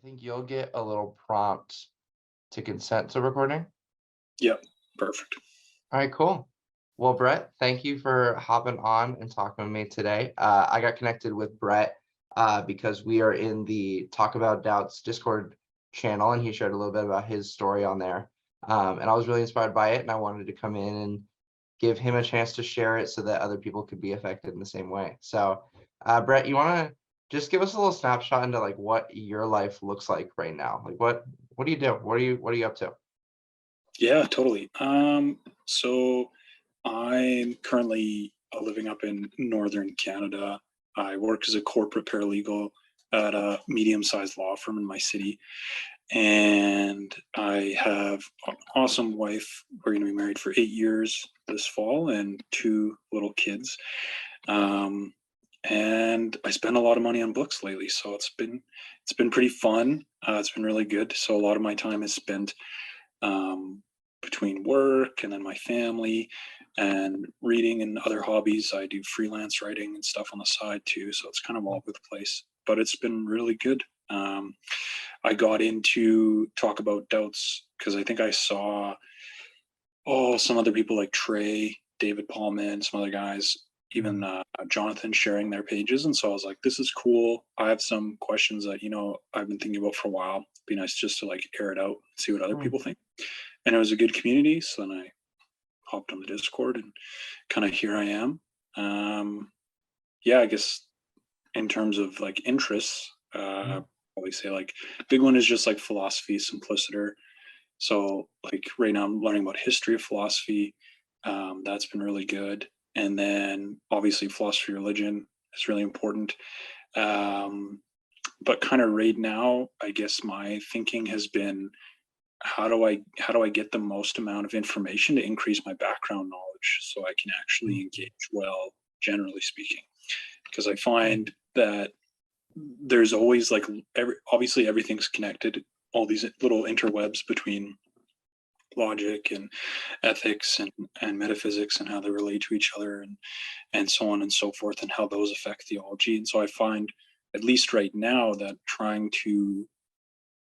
I think you'll get a little prompt to consent to recording. Yep, perfect. All right, cool. Well, Brett, thank you for hopping on and talking with me today. I got connected with Brett because we are in the Talk About Doubts Discord channel, and he shared a little bit about his story on there. And I was really inspired by it, and I wanted to come in and give him a chance to share it so that other people could be affected in the same way. So, Brett, you want to just give us a little snapshot into like what your life looks like right now? Like what do you do? What are you up to? Yeah, totally. So I'm currently living up in northern Canada. I work as a corporate paralegal at a medium-sized law firm in my city, and I have an awesome wife. We're going to be married for 8 years this fall, and two little kids. Um, and I spend a lot of money on books lately, so it's been pretty fun. It's been really good. So a lot of my time is spent um, between work and then my family and reading and other hobbies. I do freelance writing and stuff on the side too, so it's kind of all over the place. But it's been really good. I got into Talk About Doubts because I think I saw some other people like Trey, David Paulman, some other guys, even Jonathan sharing their pages, and so I was like, "This is cool." I have some questions that I've been thinking about for a while. It'd be nice just to like air it out, and see what other Mm, people think. And it was a good community, so then I hopped on the Discord and kind of here I am. Um, yeah, I guess in terms of like interests, mm, probably say like big one is just like philosophy, simpliciter. So like right now I'm learning about history of philosophy. That's been really good. And then obviously philosophy, religion is really important. Um, but kind of right now, I guess my thinking has been how do I get the most amount of information to increase my background knowledge so I can actually mm, engage well, generally speaking. Because I mm, find that there's always like obviously everything's connected, all these little interwebs between logic and ethics and metaphysics and how they relate to each other and so on and so forth and how those affect theology. And so I find, at least right now, that trying to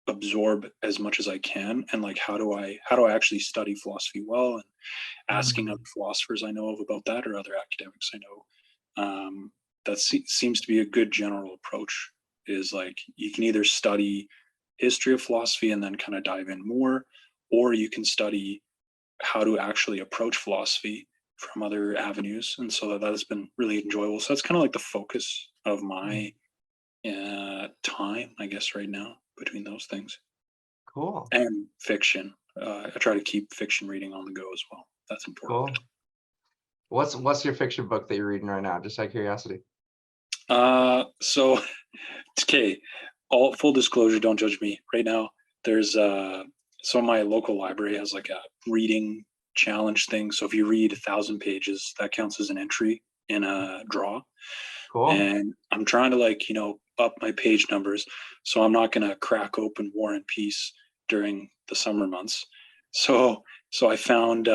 absorb as much as I can and like how do I actually study philosophy well, and asking other mm. philosophers I know of about that, or other academics I know. That seems to be a good general approach, is like you can either study history of philosophy and then kind of dive in more, or you can study how to actually approach philosophy from other avenues. And so that has been really enjoyable. So that's kind of like the focus of Mm. my time, I guess, right now, between those things Cool, and fiction. I try to keep fiction reading on the go as well. That's important. cool. What's your fiction book that you're reading right now? Just out of curiosity. So okay, all full disclosure, don't judge me. Right now, there's so my local library has like a reading challenge thing. So if you read 1,000 pages, that counts as an entry in a draw. Cool. And I'm trying to like up my page numbers, so I'm not gonna crack open War and Peace during the summer months. So I found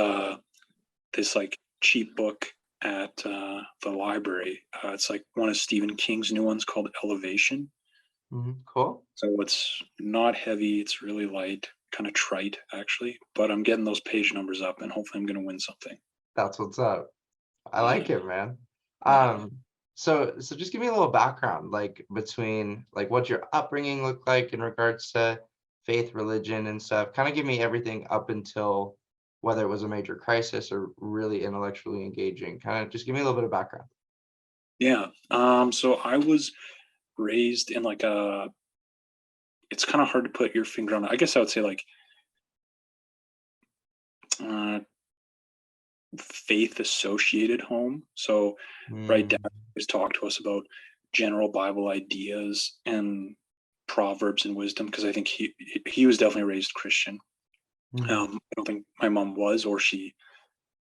this like cheap book at the library. It's like one of Stephen King's new ones called Elevation. Cool. So it's not heavy, it's really light, kind of trite actually, but I'm getting those page numbers up and hopefully I'm gonna win something. That's what's up. I Yeah, like it, man. yeah. So just give me a little background, like between like what your upbringing looked like in regards to faith, religion, and stuff. Kind of give me everything up until whether it was a major crisis or really intellectually engaging. Kind of just give me a little bit of background. Yeah. So I was raised in like a, it's kind of hard to put your finger on it. I guess I would say like uh, faith associated home. So right, dad Mm, always talked to us about general Bible ideas and proverbs and wisdom, because I think he was definitely raised Christian. mm, I don't think my mom was, or she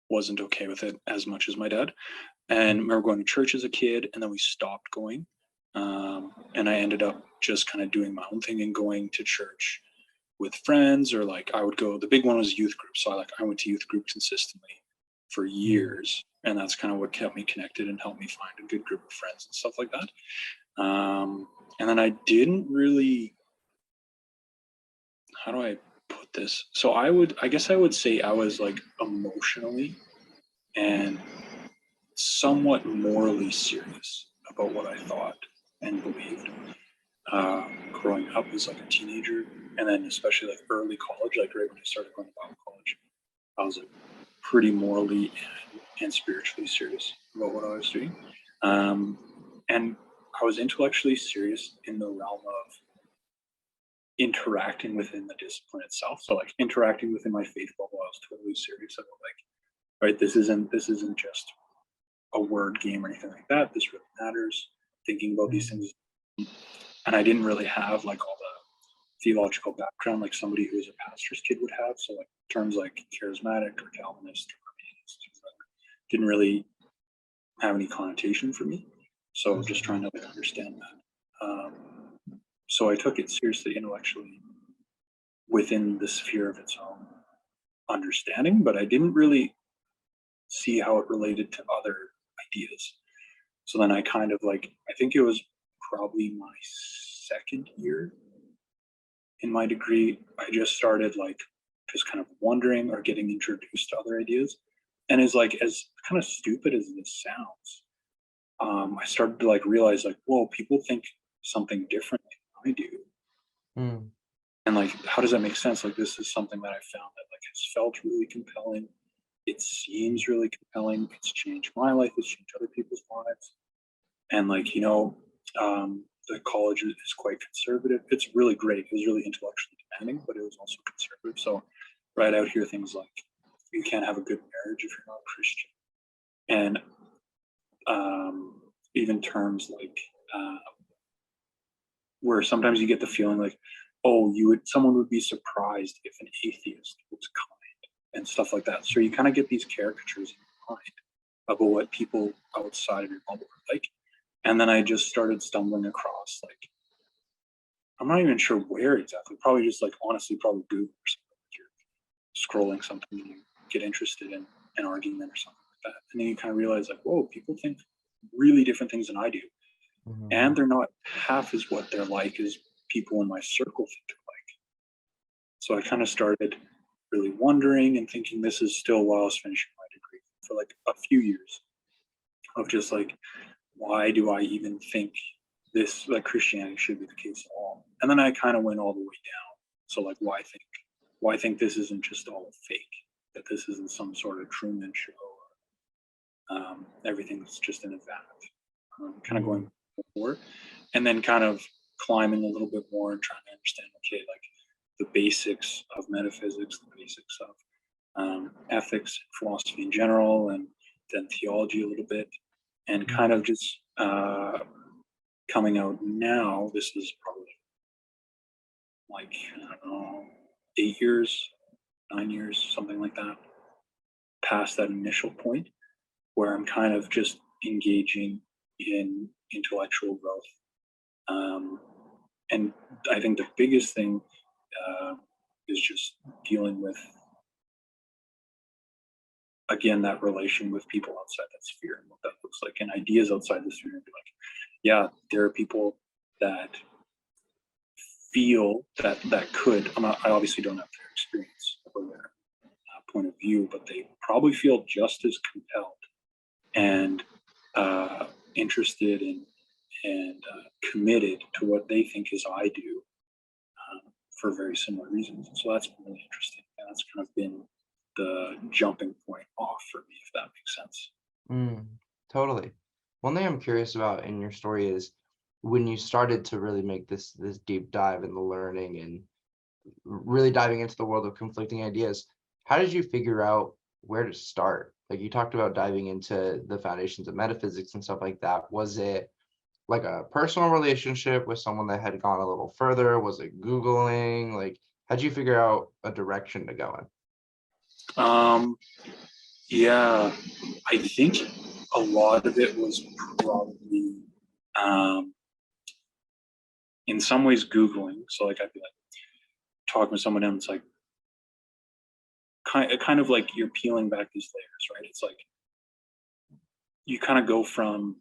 wasn't okay with it as much as my dad. And I mm, remember going to church as a kid, and then we stopped going. And I ended up just kind of doing my own thing and going to church with friends, or like I would go. The big one was youth group, so I went to youth group consistently for mm, years, and that's kind of what kept me connected and helped me find a good group of friends and stuff like that. And then I didn't really. how do I put this? So I guess I would say I was like emotionally and somewhat morally serious about what I thought and believed. Growing up as like a teenager, and then especially like early college, like right when I started going to Bible college, I was like pretty morally and spiritually serious about what I was doing. Um, and I was intellectually serious in the realm of interacting within the discipline itself. So like interacting within my faith bubble, I was totally serious about like, right, this isn't just a word game or anything like that. This really matters. Thinking about these Mm, things, and I didn't really have like all the theological background like somebody who is a pastor's kid would have. So like terms like charismatic or Calvinist or Arminianist didn't really have any connotation for me. So just trying mhm, to like understand that. So I took it seriously intellectually within the sphere of its own understanding, but I didn't really see how it related to other ideas. So then I kind of like, I think it was probably my second year in my degree, I just started like just kind of wondering or getting introduced to other ideas. And as kind of stupid as this sounds, I started to like realize like, whoa, people think something different than I do. mm, And like, how does that make sense? Like, this is something that I found that like has felt really compelling. It seems really compelling. It's changed my life. It's changed other people's lives. And like, the college is quite conservative. It's really great. It was really intellectually demanding, but it was also conservative. So right out here, things like you can't have a good marriage if you're not a Christian, and even terms like uh, where sometimes you get the feeling like, oh, someone would be surprised if an atheist was kind and stuff like that. So you kind of get these caricatures in your mind about what people outside of your bubble are like. And then I just started stumbling across like I'm not even sure where exactly. Probably just like honestly, probably Google or something. Like you're scrolling something and you get interested in an argument or something like that, and then you kind of realize like, whoa, people think really different things than I do, and mhm, they're not half as what they're like as people in my circle think they're like. So I kind of started really wondering and thinking this is still while I was finishing my degree for like a few years of just like, why do I even think this like Christianity should be the case at all? And then I kind of went all the way down. So like, why think this isn't just all fake? That this isn't some sort of Truman show? Everything's just in a vat. Kind of going mm, forward, and then kind of climbing a little bit more and trying to understand. Okay, like the basics of metaphysics, the basics of ethics, philosophy in general, and then theology a little bit, and kind mm, of just coming out now. This is probably like I don't know, 8 years, 9 years, something like that, past that initial point where I'm kind of just engaging in intellectual growth. Um, and I think the biggest thing uh, is just dealing with again that relation with people outside that sphere and what that looks like and ideas outside the sphere and be like, yeah, there are people that feel that could I obviously don't have their experience or their point of view, but they probably feel just as compelled and interested in and committed to what they think is I do for very similar reasons. So that's been really interesting. And that's kind of been the jumping point off for me, if that makes sense. mm. Totally. One thing I'm curious about in your story is when you started to really make this deep dive in the learning and really diving into the world of conflicting ideas, how did you figure out where to start? Like you talked about diving into the foundations of metaphysics and stuff like that. Was it like a personal relationship with someone that had gone a little further? Was it Googling? Like, how'd you figure out a direction to go in? Um, yeah, I think a lot of it was probably um, in some ways Googling. So like I'd be like talking with someone and it's like kind of like you're peeling back these layers, right? It's like you kind of go from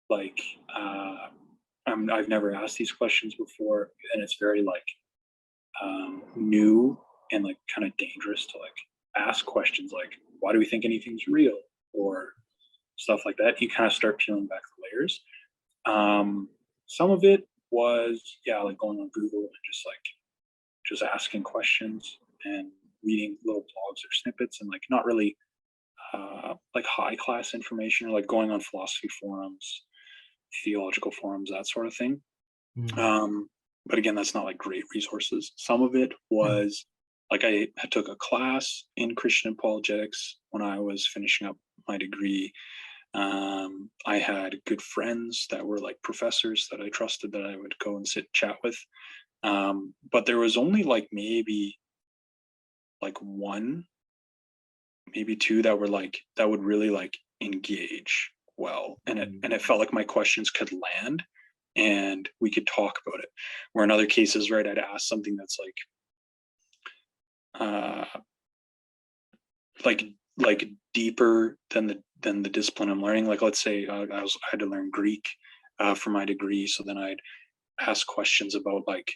like I've never asked these questions before, and it's very like new and like kind of dangerous to like ask questions like, why do we think anything's real, or stuff like that. You kind of start peeling back the layers. Some of it was, yeah, like going on Google and just asking questions and reading little blogs or snippets, and like not really like high class information, or like going on philosophy forums, theological forums, that sort of thing. Mm. But again, that's not like great resources. Some of it Mm. was like I had took a class in Christian apologetics when I was finishing up my degree. I had good friends that were like professors that I trusted, that I would go and sit and chat with. But there was only like maybe like one, maybe two that were like that would really like engage well, and it felt like my questions could land and we could talk about it. Where in other cases, right, I'd ask something that's uh like like deeper than the discipline I'm learning. Like let's say I had to learn Greek for my degree, so then I'd ask questions about like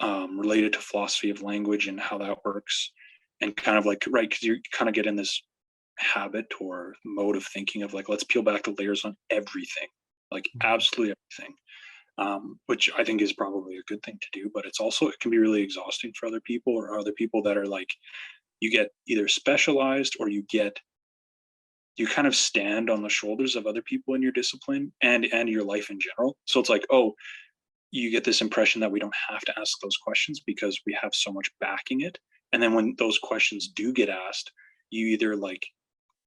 related to philosophy of language and how that works, and kind of like, right, because you kind of get in this habit or mode of thinking of like, let's peel back the layers on everything, like absolutely everything, which I think is probably a good thing to do, but it's also, it can be really exhausting for other people, or other people that are like, you get either specialized, or you kind of stand on the shoulders of other people in your discipline and your life in general. So it's like, oh, you get this impression that we don't have to ask those questions because we have so much backing it. And then when those questions do get asked, you either like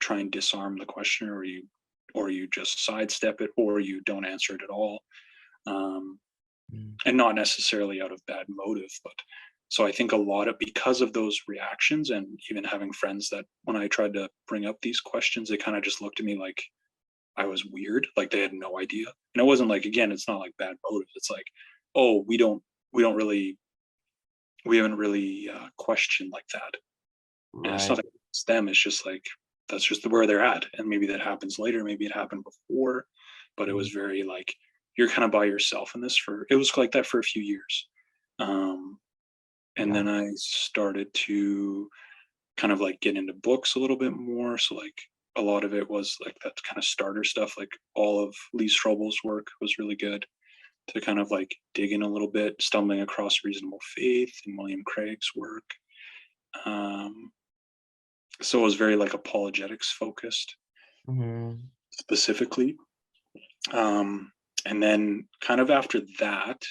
try and disarm the question, or you just sidestep it, or you don't answer it at all. Um, Mm. and not necessarily out of bad motive, but so I think a lot of, because of those reactions, and even having friends that when I tried to bring up these questions, they kind of just looked at me like I was weird, like they had no idea. And it wasn't like, again, it's not like bad motive. It's like, oh, we don't really, we haven't really questioned like that. And it's Right. nothing against them. It's just like, that's just where they're at. And maybe that happens later. Maybe it happened before, but it was Mm. very like, you're kind of by yourself in this. For it was like that for a few years. Um, and Yeah. then I started to kind of like get into books a little bit more. So like a lot of it was like that kind of starter stuff. Like all of Lee Strobel's work was really good to kind of like dig in a little bit, stumbling across Reasonable Faith and William Craig's work. Um, so it was very like apologetics focused Mhm. specifically. Um, and then kind of after that,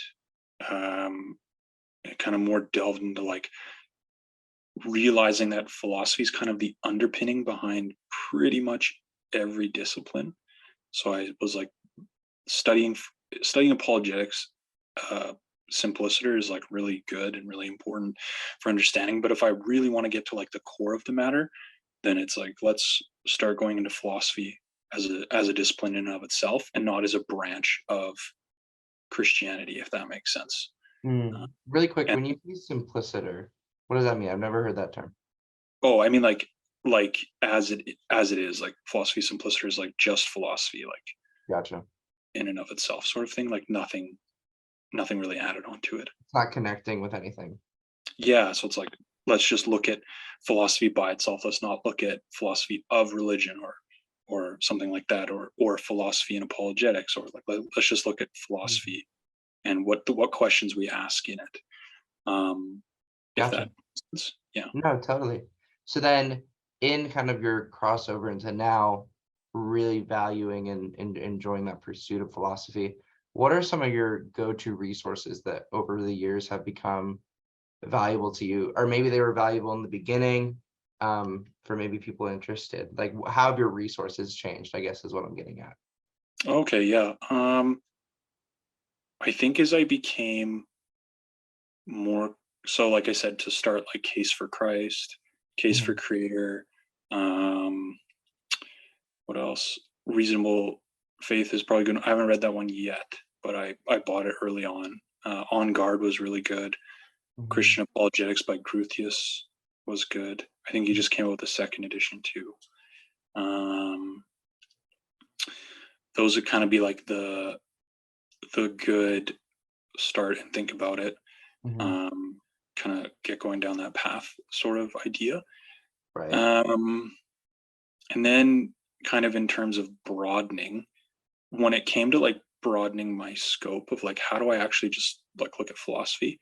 um, it kind of more delved into like realizing that philosophy is kind of the underpinning behind pretty much every discipline. So I was like studying studying apologetics. Uh, Simpliciter is like really good and really important for understanding. But if I really want to get to like the core of the matter, then it's like, let's start going into philosophy as a discipline in and of itself, and not as a branch of Christianity, if that makes sense. Uh, Really quick, and when you use simpliciter, what does that mean? I've never heard that term. oh, I mean, like as it is, like philosophy simpliciter is like just philosophy, like Gotcha. in and of itself, sort of thing. Like nothing really added onto it. It's not connecting with anything. Yeah, so it's like, let's just look at philosophy by itself. Let's not look at philosophy of religion, or something like that, or philosophy and apologetics, or like let's just look at Mhm. philosophy and what questions we ask in it. Um, if that Gotcha. makes sense. Yeah. No, totally. So then in kind of your crossover into now really valuing and enjoying that pursuit of philosophy, what are some of your go-to resources that over the years have become valuable to you? Or maybe they were valuable in the beginning, for maybe people interested. Like how have your resources changed, I guess is what I'm getting at. Okay. Yeah. I think as I became more, so like I said, to start like Case for Christ, Case for Mhm. Creator, um, what else? Reasonable Faith is probably good. I haven't read that one yet, but I bought it early on. On Guard was really good. Mhm. Christian Apologetics by Groothius was good. I think he just came out with a second edition too. Um, those would kind of be like the good start and think about it. Mhm. Um, get going down that path sort of idea. Right. Um, and then kind of in terms of broadening, when it came to like broadening my scope of like how do I actually just like look at philosophy,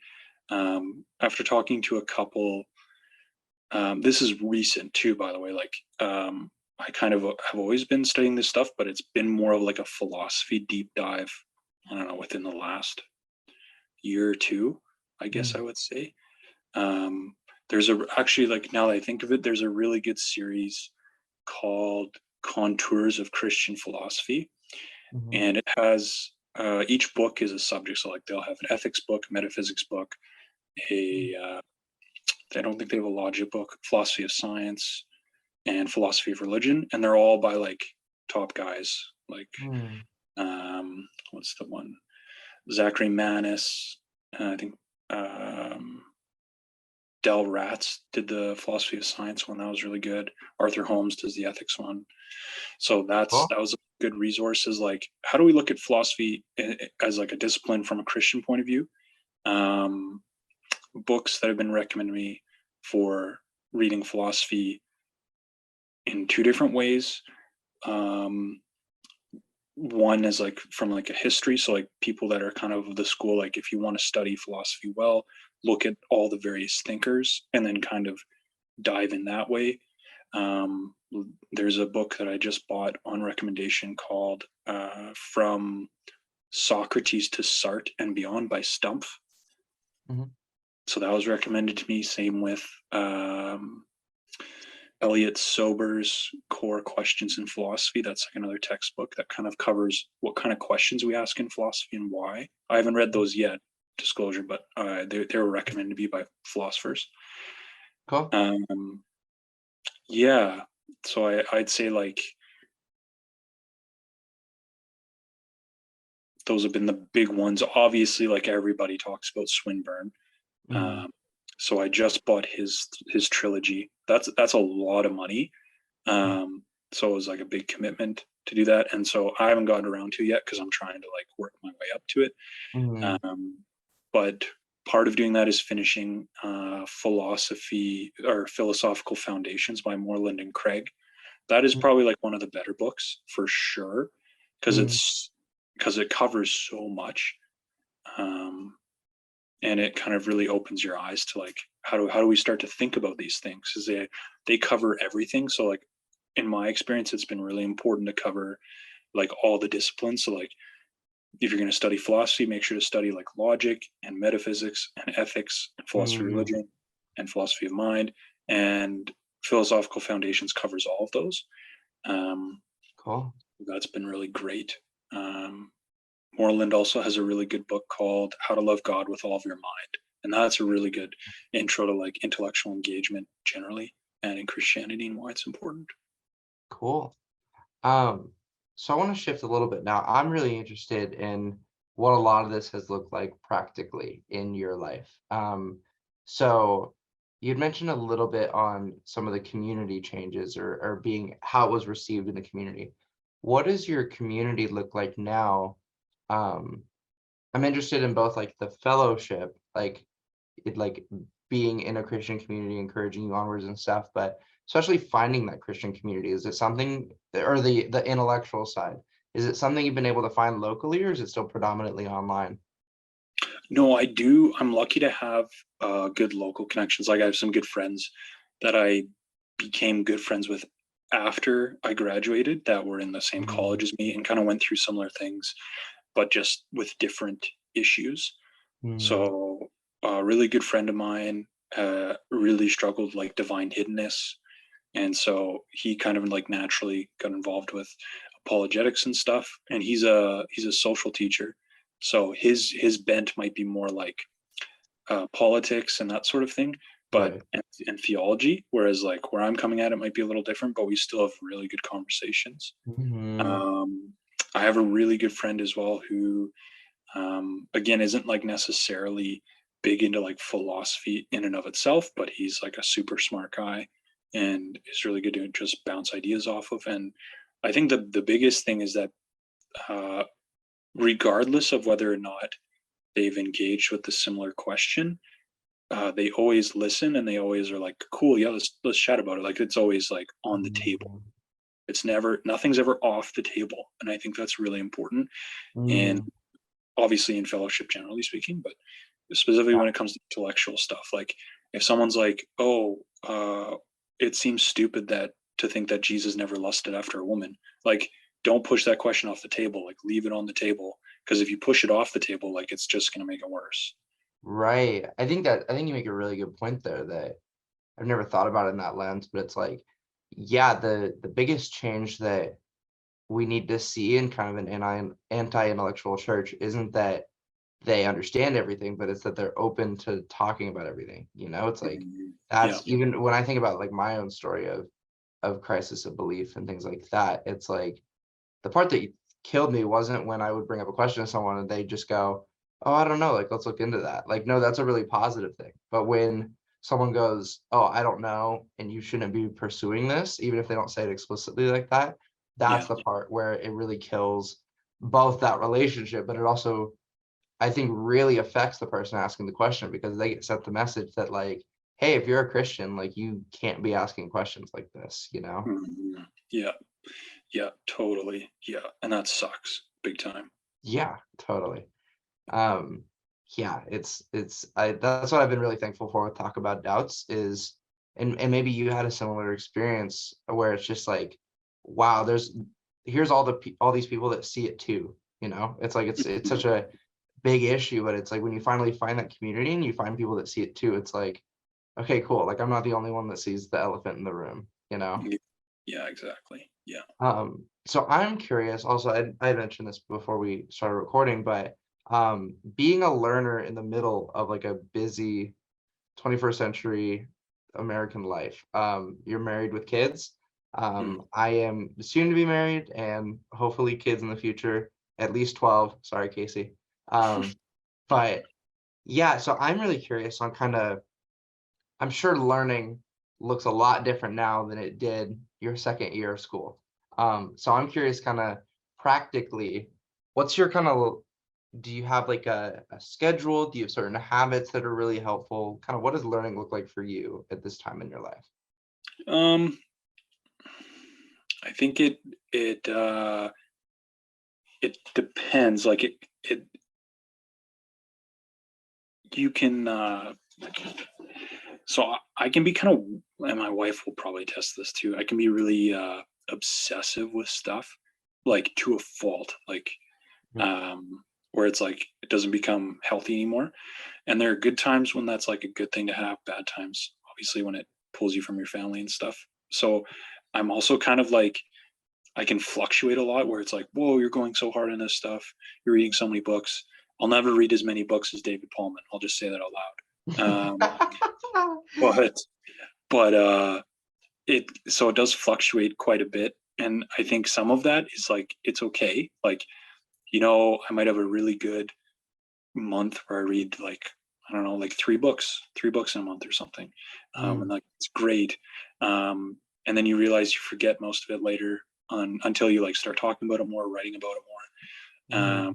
after talking to a couple, this is recent too, by the way, like I kind of have always been studying this stuff, but it's been more of like a philosophy deep dive, I don't know, within the last year or two, I guess I Mm, would say. Um, there's a actually, like, now that I think of it, there's a really good series called Contours of Christian Philosophy, mhm, and it has each book is a subject. So like they'll have an ethics book, metaphysics book, mm, a I don't think they have a logic book, philosophy of science, and philosophy of religion, and they're all by like top guys. Like mm, what's the one? Zachary Manis, I think um, Del Ratz did the philosophy of science one, that was really good. Arthur Holmes does the ethics one. So cool. that was a good resource. Is like, how do we look at philosophy as like a discipline from a Christian point of view? Um, Books that have been recommended me for reading philosophy in two different ways. Um, One is like from like a history, so like people that are kind of the school, like if you want to study philosophy well, look at all the various thinkers and then kind of dive in that way. Um, there's a book that I just bought on recommendation called From Socrates to Sartre and Beyond by Stumpf. Mhm, So that was recommended to me. Same with Elliot Sober's Core Questions in Philosophy. That's like another textbook that kind of covers what kind of questions we ask in philosophy and why. I haven't read those yet, disclosure, but they were recommended to me by philosophers. cool. Um, yeah, so I'd say like those have been the big ones. Obviously, like everybody talks about Swinburne. Mm, Um, so I just bought his trilogy. That's a lot of money. mm, So it was like a big commitment to do that, and so I haven't gotten around to it yet because I'm trying to like work my way up to it. mm, But part of doing that is finishing philosophy or philosophical foundations by Moreland and Craig. That is mm, probably like one of the better books for sure because mm, it covers so much, um, and it kind of really opens your eyes to like how do we start to think about these things, because they cover everything. So like in my experience, it's been really important to cover like all the disciplines. So like if you're going to study philosophy, make sure to study like logic and metaphysics and ethics and philosophy of mm, religion and philosophy of mind, and philosophical foundations covers all of those. um, cool. that's been really great. um, Moreland also has a really good book called How to Love God with All of Your Mind. And that's a really good intro to like intellectual engagement generally and in Christianity and why it's important. Cool. Um, so I want to shift a little bit now. I'm really interested in what a lot of this has looked like practically in your life. So you'd mentioned a little bit on some of the community changes or being how it was received in the community. What does your community look like now? Um, I'm interested in both like the fellowship, like it like being in a Christian community, encouraging you onwards and stuff, but especially finding that Christian community. Is it something or the intellectual side? Is it something you've been able to find locally or is it still predominantly online? No, I do. I'm lucky to have good local connections. Like I have some good friends that I became good friends with after I graduated that were in the same Mm, college as me and kind of went through similar things, but just with different issues. mm, So a really good friend of mine really struggled like divine hiddenness, and so he kind of like naturally got involved with apologetics and stuff. And he's a social teacher, so his bent might be more like politics and that sort of thing, but right. and theology. Whereas like where I'm coming at it might be a little different, but we still have really good conversations. Mhm, Um, I have a really good friend as well who again isn't like necessarily big into like philosophy in and of itself, but he's like a super smart guy and is really good to just bounce ideas off of. And I think the biggest thing is that uh, regardless of whether or not they've engaged with the similar question, they always listen, and they always are like, cool, yeah, let's chat about it. Like it's always like on the table. Mm, It's never, nothing's ever off the table. And I think that's really important. And mm, obviously in fellowship, generally speaking, but specifically yeah, when it comes to intellectual stuff. Like if someone's like, oh, it seems stupid that to think that Jesus never lusted after a woman, like don't push that question off the table. Like leave it on the table. Because if you push it off the table, like it's just gonna make it worse. right. I think you make a really good point there that I've never thought about it in that lens, but it's like, yeah, the biggest change that we need to see in kind of an anti-intellectual church isn't that they understand everything, but it's that they're open to talking about everything. It's like Mhm. Yeah. that's even when I think about like my own story of crisis of belief and things like that. It's like the part that killed me wasn't when I would bring up a question to someone and they just go, "Oh, I don't know, like let's look into that." Like, no, that's a really positive thing. But when someone goes, "Oh, I don't know, and you shouldn't be pursuing this," even if they don't say it explicitly like that, that's Yeah. the part where it really kills both that relationship, but it also, I think, really affects the person asking the question because they get sent the message that like, "Hey, if you're a Christian, like you can't be asking questions like this," you know? Mhm. Yeah. Yeah. Totally. Yeah. And that sucks big time. Yeah, totally. Um, yeah, it's I that's what I've been really thankful for with Talk About Doubts is, and maybe you had a similar experience where it's just like, wow, here's all these people that see it too, you know? It's like it's Mhm. such a big issue, but it's like when you finally find that community and you find people that see it too, it's like, okay, cool. Like I'm not the only one that sees the elephant in the room, you know? Yeah, exactly. Yeah. So I'm curious also, I mentioned this before we started recording, but being a learner in the middle of like a busy 21st century American life. You're married with kids. Mm. I am soon to be married and hopefully kids in the future, at least 12. Sorry, Casey. Um, but yeah, so I'm really curious on kind of, I'm sure learning looks a lot different now than it did your second year of school. So I'm curious kind of practically, what's your kind of, do you have like a schedule? Do you have certain habits that are really helpful? Kind of what does learning look like for you at this time in your life? Um, I think it depends. Like it you can so I can be kind of, and my wife will probably test this too. I can be really obsessive with stuff, like to a fault, like Mhm. um where it's like it doesn't become healthy anymore. And there are good times when that's like a good thing to have, bad times, obviously, when it pulls you from your family and stuff. So I'm also kind of like, I can fluctuate a lot where it's like, whoa, you're going so hard on this stuff. You're reading so many books. I'll never read as many books as David Pullman. I'll just say that out loud. But it so it does fluctuate quite a bit. And I think some of that is like it's okay. Like, I might have a really good month where I read like, I don't know, like three books in a month or something. And Mm, like it's great. And then you realize you forget most of it later until you like start talking about it more, writing about it more. mm,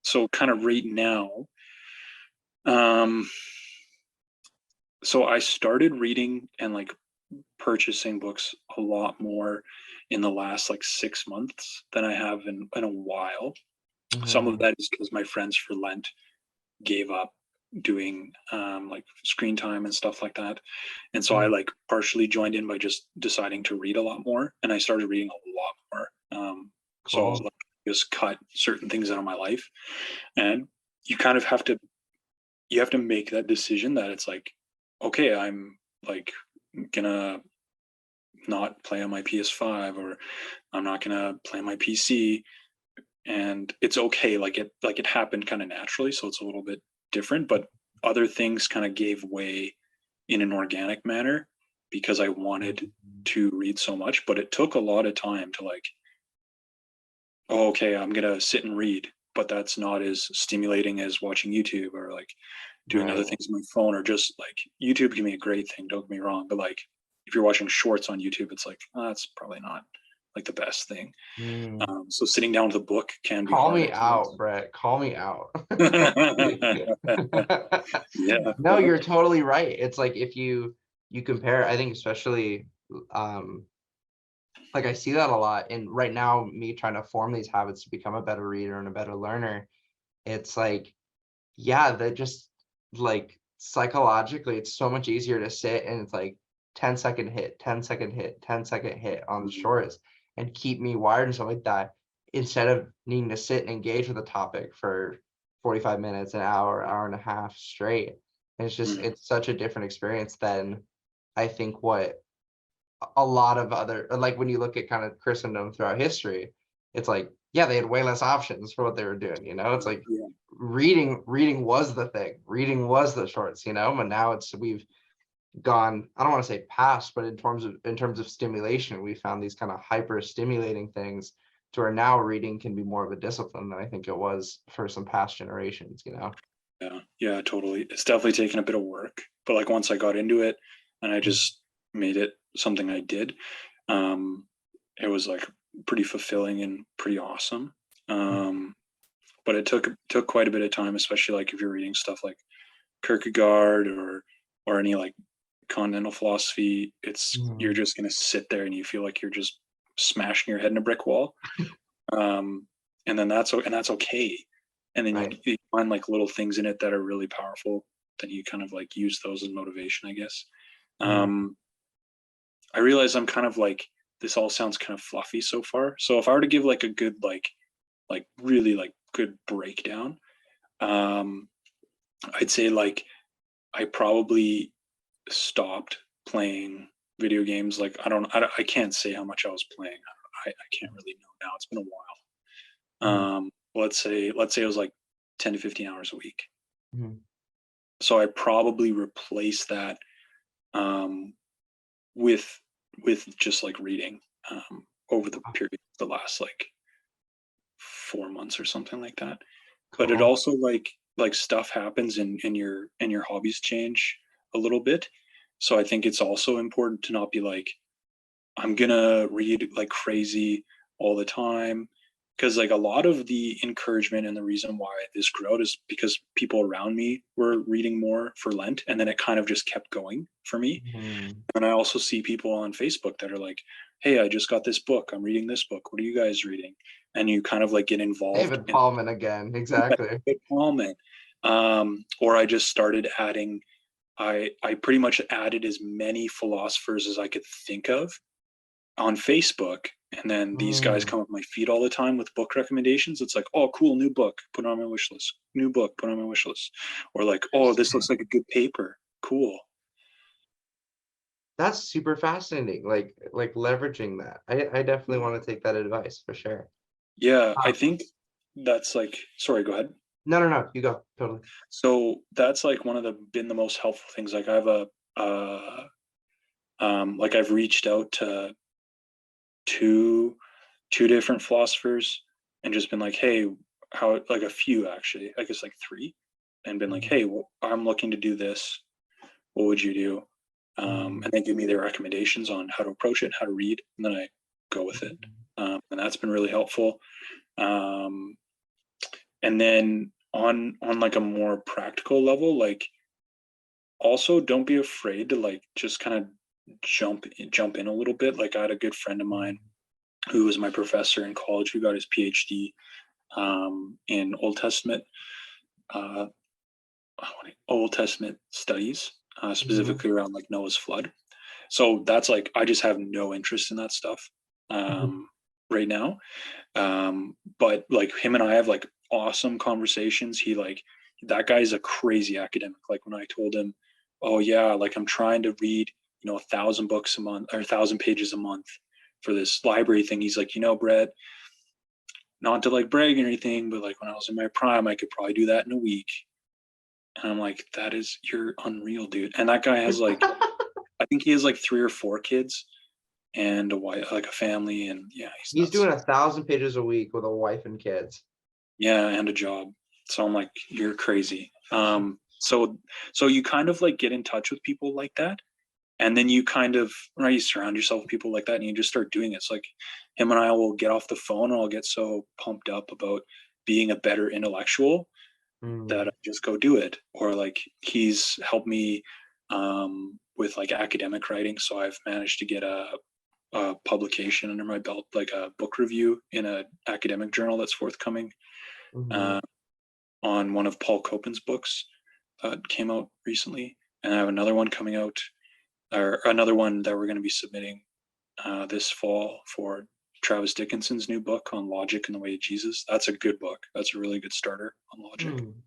So kind of right now, um, so I started reading and like purchasing books a lot more in the last like 6 months than I have in a while. Some of mhm, that is because my friends for Lent gave up doing like screen time and stuff like that. And so I mm, like partially joined in by just deciding to read a lot more. And I started reading a lot more. So cool. like just cut certain things out of my life. And you kind of have to make that decision that it's like, okay, I'm like gonna not play on my PS5, or I'm not gonna play on my PC, and it's okay. Like it happened kind of naturally, so it's a little bit different. But other things kind of gave way in an organic manner because I wanted Mhm. to read so much. But it took a lot of time to like, oh, okay, I'm gonna sit and read, but that's not as stimulating as watching YouTube or like doing other Right. things on my phone, or just like YouTube can be a great thing. Don't get me wrong, but like if you're watching shorts on YouTube, it's like, that's probably not like the best thing. Mm. So sitting down with a book can be Call hard me at times. out, Brett. Call me out. Yeah. No, you're totally right. It's like if you compare, I think especially like I see that a lot. And right now, me trying to form these habits to become a better reader and a better learner, it's like, yeah, that just like psychologically, it's so much easier to sit and it's like 10-second hit, 10-second hit, 10-second hit on the shorts and keep me wired and stuff like that, instead of needing to sit and engage with a topic for 45 minutes, an hour, hour and a half straight. And it's just, it's such a different experience than I think what a lot of other, like when you look at kind of Christendom throughout history, it's like, yeah, they had way less options for what they were doing, you know. It's like Yeah. reading was the thing, reading was the shorts, you know. But now it's, we've gone, I don't want to say past, but in terms of stimulation, we found these kind of hyper stimulating things to where now reading can be more of a discipline than I think it was for some past generations, you know. Yeah, totally. It's definitely taken a bit of work, but like once I got into it and I just made it something I did, it was like pretty fulfilling and pretty awesome. But it took quite a bit of time, especially like if you're reading stuff like Kierkegaard or any like continental philosophy. It's you're just gonna sit there and you feel like you're just smashing your head in a brick wall. And then that's okay. And then Right. you find like little things in it that are really powerful. Then you kind of like use those as motivation, I guess. I realize I'm kind of like, this all sounds kind of fluffy so far. So if I were to give like a good like really like good breakdown, I'd say like I probably stopped playing video games. Like I can't say how much I was playing. I can't really know now. It's been a while. Let's say it was like 10 to 15 hours a week. So I probably replaced that with just like reading over the period of the last like 4 months or something like that. But it Cool. also like stuff happens and your hobbies change a little bit. So I think it's also important to not be like, I'm gonna read like crazy all the time. Because like a lot of the encouragement and the reason why this grew out is because people around me were reading more for Lent, and then it kind of just kept going for me. And I also see people on Facebook that are like, hey, I just got this book, I'm reading this book, what are you guys reading? And you kind of like get involved David in Paulman again, exactly. comment. Or I just started adding, I pretty much added as many philosophers as I could think of on Facebook. And then these guys come up my feed all the time with book recommendations. It's like, oh, cool, new book, put it on my wish list. New book, put it on my wish list. Or like, oh, this looks like a good paper. Cool. That's super fascinating. Like leveraging that. I definitely want to take that advice for sure. Yeah, I think that's like, sorry, go ahead. No, you go. Totally. So that's like one of the most helpful things. Like I have like I've reached out to two different philosophers and just been like, hey, how, like a few actually, I guess like three, and been like, hey, well, I'm looking to do this, what would you do? And they give me their recommendations on how to approach it, how to read, and then I go with it. And that's been really helpful. And then on like a more practical level, like also don't be afraid to like just kind of jump in a little bit. Like I had a good friend of mine who was my professor in college who got his PhD in Old Testament studies, specifically around like Noah's flood. So that's like, I just have no interest in that stuff right now. But like him and I have like awesome conversations. That guy's a crazy academic. Like when I told him, oh yeah, like I'm trying to read, 1,000 books a month or 1,000 pages a month for this library thing. He's like, Brett, not to like brag or anything, but like when I was in my prime, I could probably do that in a week. And I'm like, you're unreal, dude. And that guy has like, I think he has like 3 or 4 kids and a wife, like a family. And yeah, He's doing 1,000 pages a week with a wife and kids. Yeah, and a job. So I'm like, you're crazy. So you kind of like get in touch with people like that, And then you kind of, right, you surround yourself with people like that and you just start doing it. It's like him and I will get off the phone and I'll get so pumped up about being a better intellectual that I Mm, just go do it. Or like he's helped me with like academic writing. So I've managed to get a publication under my belt, like a book review in an academic journal that's forthcoming mhm, uh, on one of Paul Copan's books that came out recently. And I have another one coming out, or another one that we're going to be submitting this fall for Travis Dickinson's new book on logic and the way of Jesus. That's a good book. That's a really good starter on logic. mm,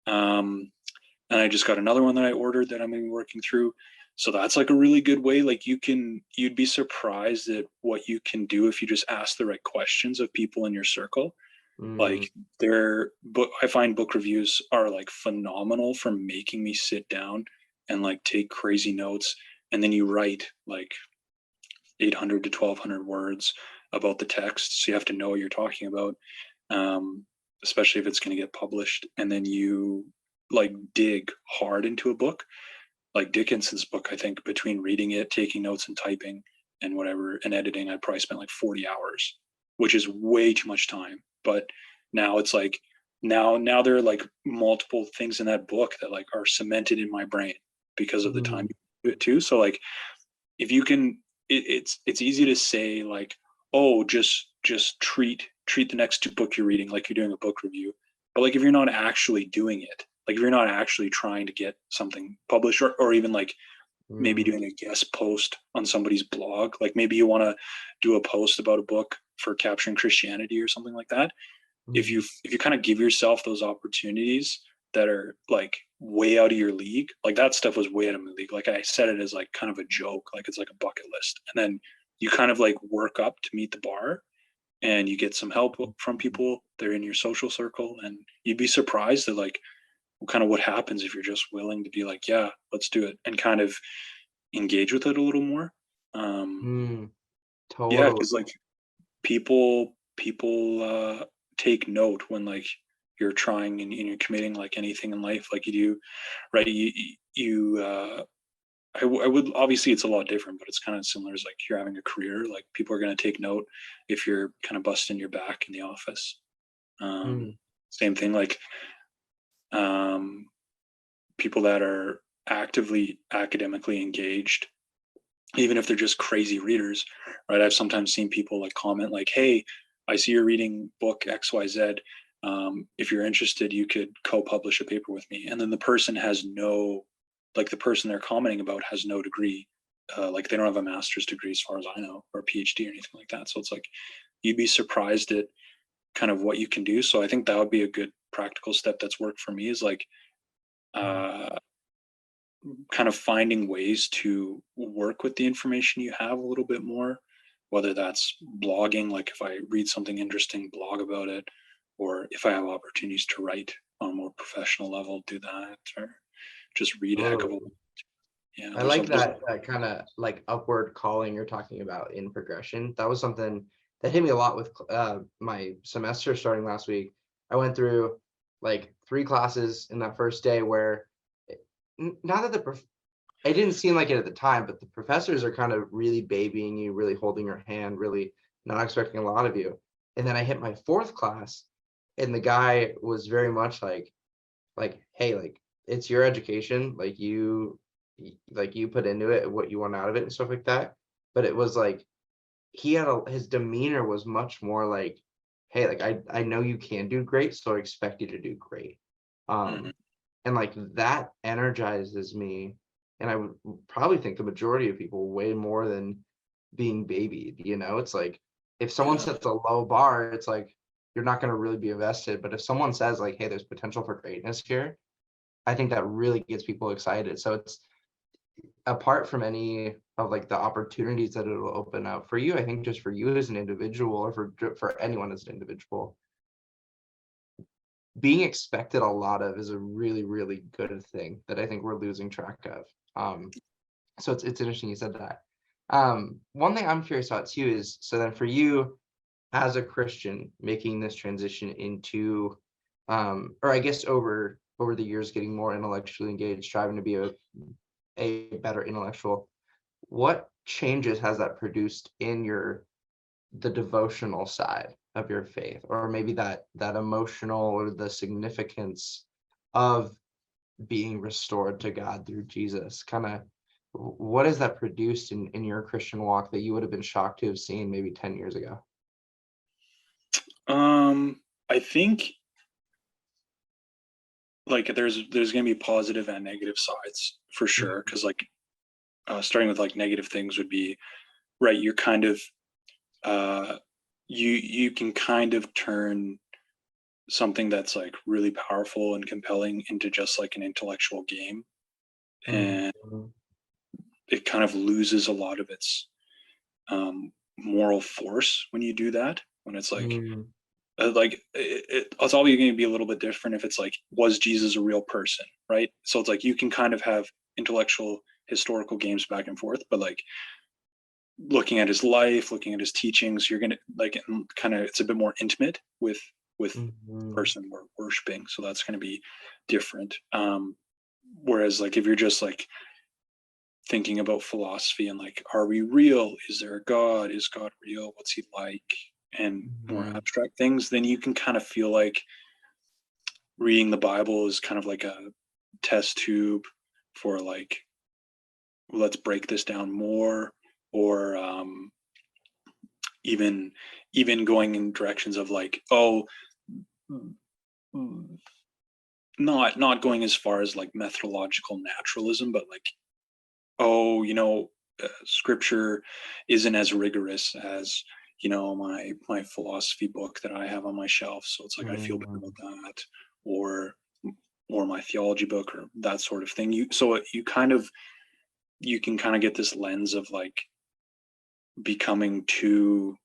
Um, and I just got another one that I ordered that I'm gonna be working through. So that's like a really good way. Like you'd be surprised at what you can do if you just ask the right questions of people in your circle. mm, Like their book, I find book reviews are like phenomenal for making me sit down and like take crazy notes. And then you write like 800 to 1200 words about the text. So you have to know what you're talking about, um, especially if it's going to get published. And then you like dig hard into a book. Like Dickinson's book, I think between reading it, taking notes and typing and whatever and editing, I probably spent like 40 hours, which is way too much time. But now it's like, now there are like multiple things in that book that like are cemented in my brain because of the time mm, you do it too. So like if you can, it's easy to say like, oh, just treat the next book you're reading like you're doing a book review. But like if you're not actually doing it, like if you're not actually trying to get something published, or even like maybe mm, doing a guest post on somebody's blog, like maybe you want to do a post about a book for capturing Christianity or something like that. mm, If you kind of give yourself those opportunities that are like way out of your league, like that stuff was way out of my league. Like I said it as like kind of a joke, like it's like a bucket list. And then you kind of like work up to meet the bar and you get some help from people. They're in your social circle and you'd be surprised at like kind of what happens if you're just willing to be like, yeah, let's do it and kind of engage with it a little more. Um, mm, yeah, totally. because like people take note when like you're trying and you're committing like anything in life like you do, right? I would, obviously it's a lot different, but it's kind of similar as like you're having a career. Like people are going to take note if you're kind of busting your back in the office. um Mm, Same thing, like um people that are actively academically engaged, even if they're just crazy readers, right? I've sometimes seen people like comment like, hey, I see you're reading book XYZ. If you're interested, you could co-publish a paper with me. And then the person has no, like the person they're commenting about has no degree. Like they don't have a master's degree as far as I know, or a PhD or anything like that. So it's like, you'd be surprised at kind of what you can do. So I think that would be a good practical step that's worked for me, is like, mm, uh, kind of finding ways to work with the information you have a little bit more, whether that's blogging, like if I read something interesting, blog about it, or if I have opportunities to write on a more professional level, do that, or just read a heck of a, totally. yeah, I there's a, like that kind of like upward calling you're talking about in progression. That was something that hit me a lot with my semester starting last week. I went through like 3 classes in that first day where not that it didn't seem like it at the time, but the professors are kind of really babying you, really holding your hand, really not expecting a lot of you. And then I hit my 4th class, and the guy was very much like, hey, like it's your education, like you put into it what you want out of it and stuff like that. But it was like he had his demeanor was much more like, hey, like I know you can do great, so I expect you to do great. mhm, um and like that energizes me, and I would probably think the majority of people way more than being babied. It's like if someone yeah, sets a low bar, it's like you're not going to really be invested. But if someone says like, hey, there's potential for greatness here, I think that really gets people excited. So it's apart from any of like the opportunities that it'll open up for you. I think just for you as an individual, or for anyone as an individual, being expected a lot of is a really, really good thing that I think we're losing track of. So it's interesting you said that. One thing I'm curious about too is, so then for you as a Christian making this transition into, or I guess over the years getting more intellectually engaged, striving to be a better intellectual. what changes has that produced in the devotional side of your faith, or maybe that emotional or the significance of being restored to God through Jesus? Kind of what has that produced in your Christian walk that you would have been shocked to have seen maybe 10 years ago? I think like there's gonna be positive and negative sides for sure. Because like starting with like negative things would be right. You're kind of uh, you can kind of turn something that's like really powerful and compelling into just like an intellectual game, and Mhm. it kind of loses a lot of its moral force when you do that. When it's Mm, like it's always going to be a little bit different if it's like, was Jesus a real person, right? So it's like you can kind of have intellectual historical games back and forth, but like looking at his life, looking at his teachings, you're gonna like kind of it's a bit more intimate with the mhm, person we're worshiping, so that's going to be different. Whereas like if you're just like thinking about philosophy and like, are we real? Is there a God? Is God real? What's he like? And more mhm, abstract things, then you can kind of feel like reading the Bible is kind of like a test tube for like, let's break this down more, or even even going in directions of like, oh, mm, not going as far as like methodological naturalism, but like, oh, scripture isn't as rigorous as my philosophy book that I have on my shelf, so it's like I feel better mhm, about that, or my theology book or that sort of thing. You can kind of get this lens of like becoming too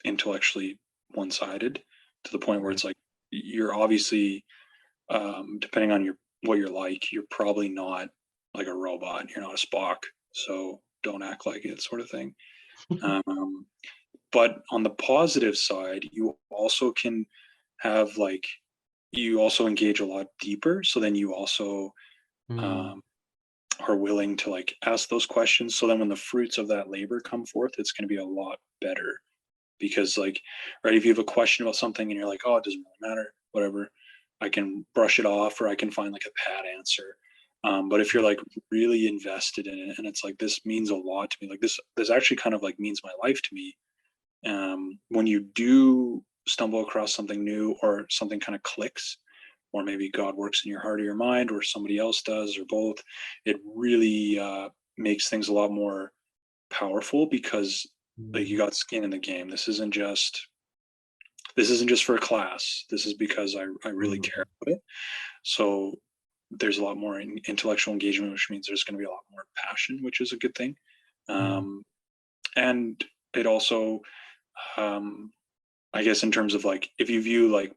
intellectually one-sided to the point where right. it's like you're obviously depending on your what you're like, you're probably not like a robot. You're not a Spock, so don't act like it, sort of thing. Um, but on the positive side, you also can have like you also engage a lot deeper. So then you also Mm, um, are willing to like ask those questions. So then when the fruits of that labor come forth, it's going to be a lot better because like right if you have a question about something and you're like, oh, it doesn't really matter, whatever, I can brush it off or I can find like a pat answer. But if you're like really invested in it and it's like this means a lot to me, like this actually kind of like means my life to me, when you do stumble across something new or something kind of clicks, or maybe God works in your heart or your mind or somebody else does or both, it really makes things a lot more powerful because like you mm, got skin in the game. This isn't just for a class. This is because I really care mm, about it. So there's a lot more intellectual engagement, which means there's going to be a lot more passion, which is a good thing. mm, Um, and it also, um, I guess, in terms of like, if you view like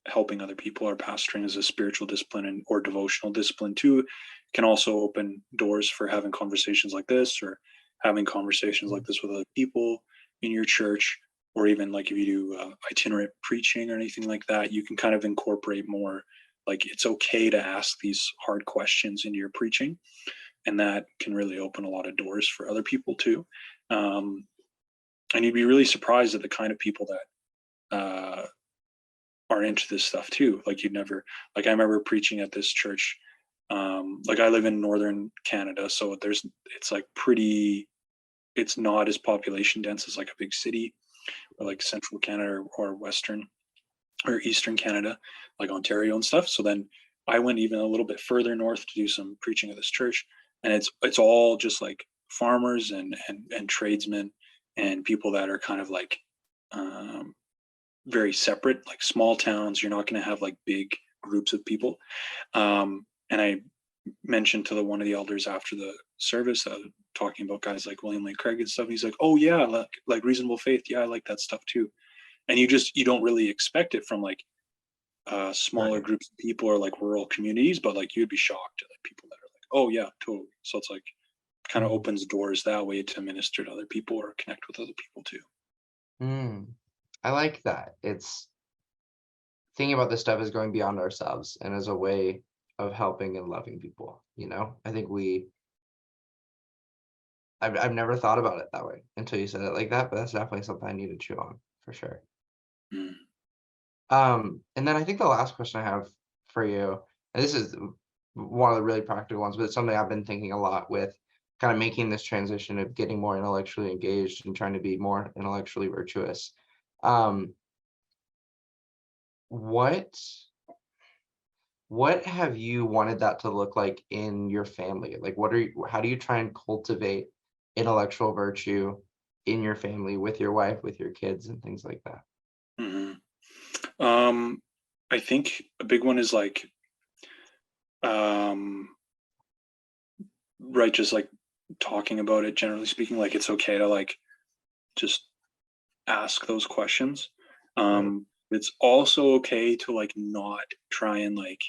helping other people or pastoring as a spiritual discipline or devotional discipline too, can also open doors for having conversations like this or having conversations like this with other people in your church, or even like if you do itinerant preaching or anything like that, you can kind of incorporate more like it's okay to ask these hard questions into your preaching, and that can really open a lot of doors for other people too. um, and you'd be really surprised at the kind of people that are into this stuff too. Like you'd never like I remember preaching at this church. Like I live in northern Canada, so it's like pretty it's not as population dense as like a big city or like central Canada or western or eastern Canada, like Ontario and stuff. So then I went even a little bit further north to do some preaching at this church, and it's all just like farmers and tradesmen and people that are kind of like um, very separate, like small towns. You're not going to have like big groups of people. And I mentioned to one of the elders after the service, talking about guys like William Lane Craig and stuff. And he's like, "Oh yeah, like Reasonable Faith. Yeah, I like that stuff too." And you don't really expect it from like smaller right. groups of people or like rural communities, but like you'd be shocked at like people that are like, "Oh yeah, totally." So it's like kind of Mm, opens doors that way to minister to other people or connect with other people too. mm. I like that. It's thinking about this stuff is going beyond ourselves and as a way of helping and loving people. I think I've never thought about it that way until you said it like that, but that's definitely something I need to chew on for sure. Mm. And then I think the last question I have for you, and this is one of the really practical ones, but it's something I've been thinking a lot with kind of making this transition of getting more intellectually engaged and trying to be more intellectually virtuous. Um, what what have you wanted that to look like in your family? Like how do you try and cultivate intellectual virtue in your family with your wife, with your kids and things like that? Mhm. Um, I think a big one is like, um, right, just like talking about it, generally speaking, like it's okay to like just ask those questions. Right. It's also okay to like not try and like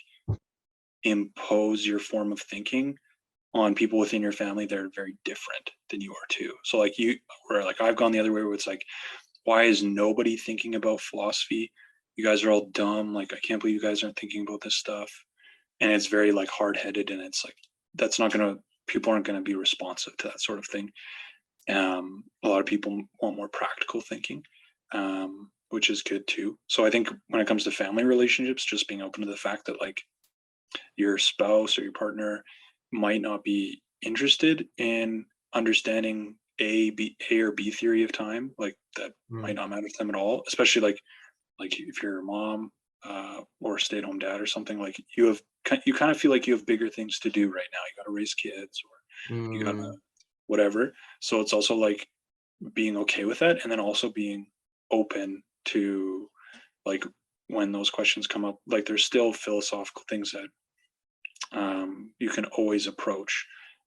impose your form of thinking on people within your family that are very different than you are too. So like you, where like I've gone the other way where it's like, why is nobody thinking about philosophy? You guys are all dumb. Like I can't believe you guys aren't thinking about this stuff. And it's very like hard headed, and it's like that's not gonna, people aren't gonna be responsive to that sort of thing. A lot of people want more practical thinking, which is good too. So I think when it comes to family relationships, just being open to the fact that like your spouse or your partner might not be interested in understanding A or B theory of time, like that might Mm, not matter to them at all. Especially like if you're a mom or a stay-at-home dad or something, like you kind of feel like you have bigger things to do right now. You got to raise kids, or you got to mm, whatever. So it's also like being okay with that, and then also being open to like when those questions come up, like there's still philosophical things that you can always approach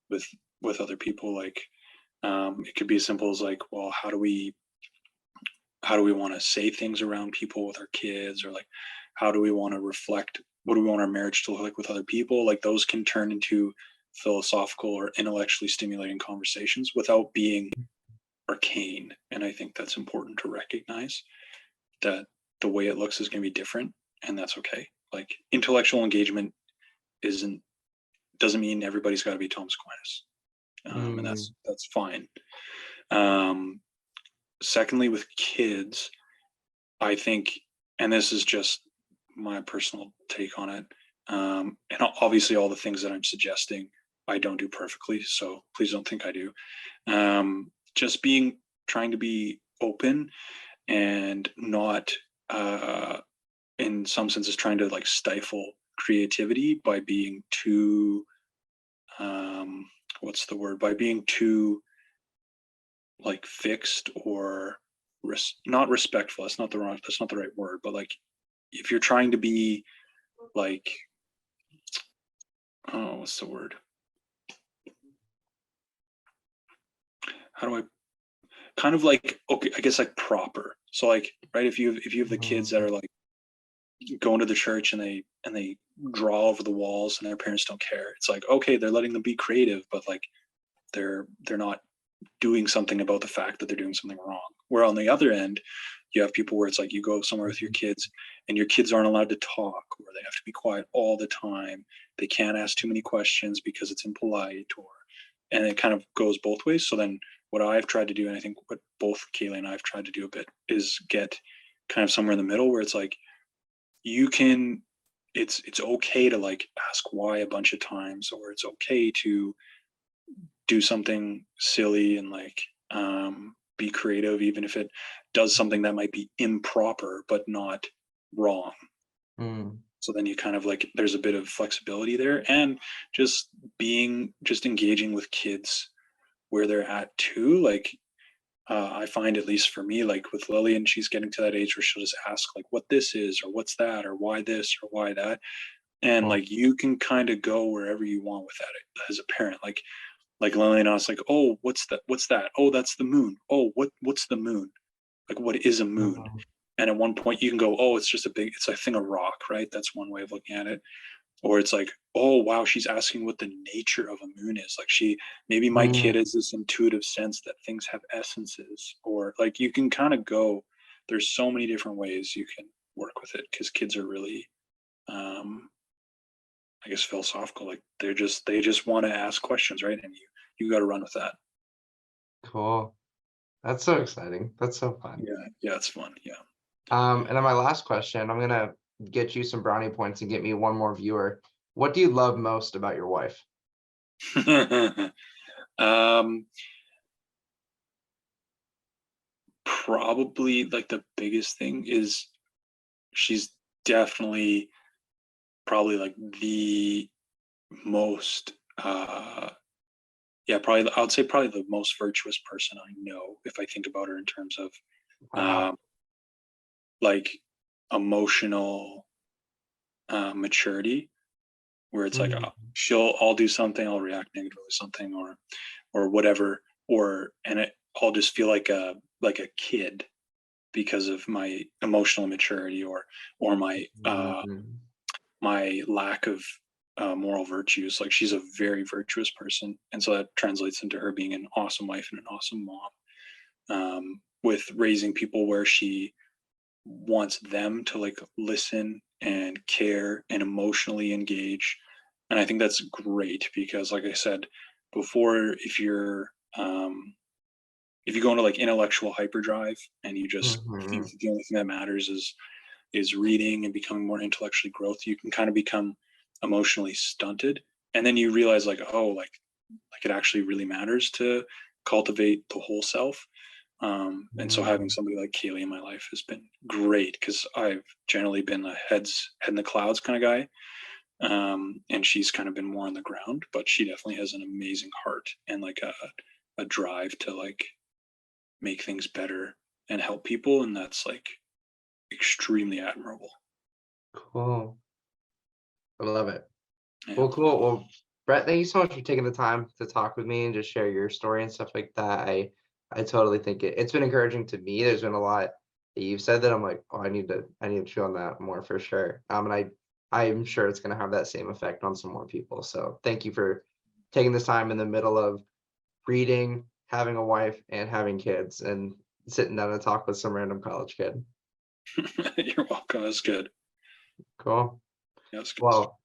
with other people. Like it could be as simple as like, well, how do we want to say things around people with our kids, or like how do we want to reflect, what do we want our marriage to look like with other people? Like those can turn into philosophical or intellectually stimulating conversations without being arcane. And I think that's important to recognize that the way it looks is going to be different, and that's okay. Like intellectual engagement isn't, doesn't mean everybody's got to be Thomas Aquinas, and mm, that's fine. Um, Secondly, with kids, I think, and this is just my personal take on it, and obviously all the things that I'm suggesting, I don't do perfectly, so please don't think I do. Just being, trying to be open and not, uh, in some senses, trying to like stifle creativity by being too, um, what's the word? By being too like fixed or not respectful. That's not the wrong. That's not the right word. But like, if you're trying to be like, oh, what's the word? How do I, kind of like, okay, I guess like proper. So like, right, if you have the kids that mm, are like going to the church and they draw over the walls and their parents don't care. It's like, okay, they're letting them be creative, but like they're not doing something about the fact that they're doing something wrong. Where on the other end, you have people where it's like you go somewhere with your mhm, kids and your kids aren't allowed to talk, or they have to be quiet all the time. They can't ask too many questions because it's impolite, or, and it kind of goes both ways. So then what I've tried to do, and I think what both Kaylee and I've tried to do a bit, is get kind of somewhere in the middle where it's like you can, it's okay to like ask why a bunch of times, or it's okay to do something silly and like be creative, even if it does something that might be improper but not wrong. mm, So then you kind of like, there's a bit of flexibility there, and just engaging with kids where they're at too. Like I find, at least for me, like with Lillian, she's getting to that age where she'll just ask like what this is, or what's that, or why this, or why that. And cool. like you can kind of go wherever you want with that as a parent. Like Lillian asked, like, "Oh, what's that? What's that? Oh, that's the moon. Oh, what's the moon? Like, what is a moon?" Mhm, And at one point, you can go, "Oh, it's just a big, it's a thing of rock, right?" That's one way of looking at it. Or it's like, "Oh, wow, she's asking what the nature of a moon is." Like, maybe my kid mm, has this intuitive sense that things have essences, or like you can kind of go. There's so many different ways you can work with it, because kids are really, um, I guess, philosophical. Like they just want to ask questions, right? And you got to run with that. Cool. That's so exciting. That's so fun. Yeah, it's fun. Yeah. And then my last question, I'm gonna get you some brownie points and get me one more viewer. What do you love most about your wife? um, Probably like the biggest thing is she's definitely probably like the most yeah, probably I would say probably the most virtuous person I know if I think about her in terms of Wow. um like emotional maturity, where it's like Mhm. I'll do something, I'll react negatively to something or whatever, I'll just feel like a kid because of my emotional maturity or Mhm. my lack of moral virtues. Like she's a very virtuous person, and so that translates into her being an awesome wife and an awesome mom. With raising people where she wants them to like listen and care and emotionally engage, and I think that's great because, like I said before, if you go into like intellectual hyperdrive and you just think Mhm. that the only thing that matters is reading and becoming more intellectually growth, you can kind of become emotionally stunted. And then you realize like, oh, like it actually really matters to cultivate the whole self. And so having Mhm. somebody like Kaylee in my life has been great because I've generally been a head in the clouds kind of guy. And she's kind of been more on the ground, but she definitely has an amazing heart and like a drive to like make things better and help people. And that's like extremely admirable. Cool. I love it. Yeah. Well, cool. Well, Brett, thank you so much for taking the time to talk with me and just share your story and stuff like that. I totally think it's been encouraging to me. There's been a lot that you've said that I'm like, oh, I need to chew on that more for sure. And I'm sure it's gonna have that same effect on some more people. So thank you for taking this time in the middle of reading, having a wife, and having kids, and sitting down to talk with some random college kid. You're welcome. That's good. Cool. Yeah, that's good. Well,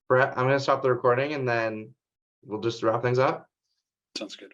Brett, I'm gonna stop the recording and then we'll just wrap things up. Sounds good.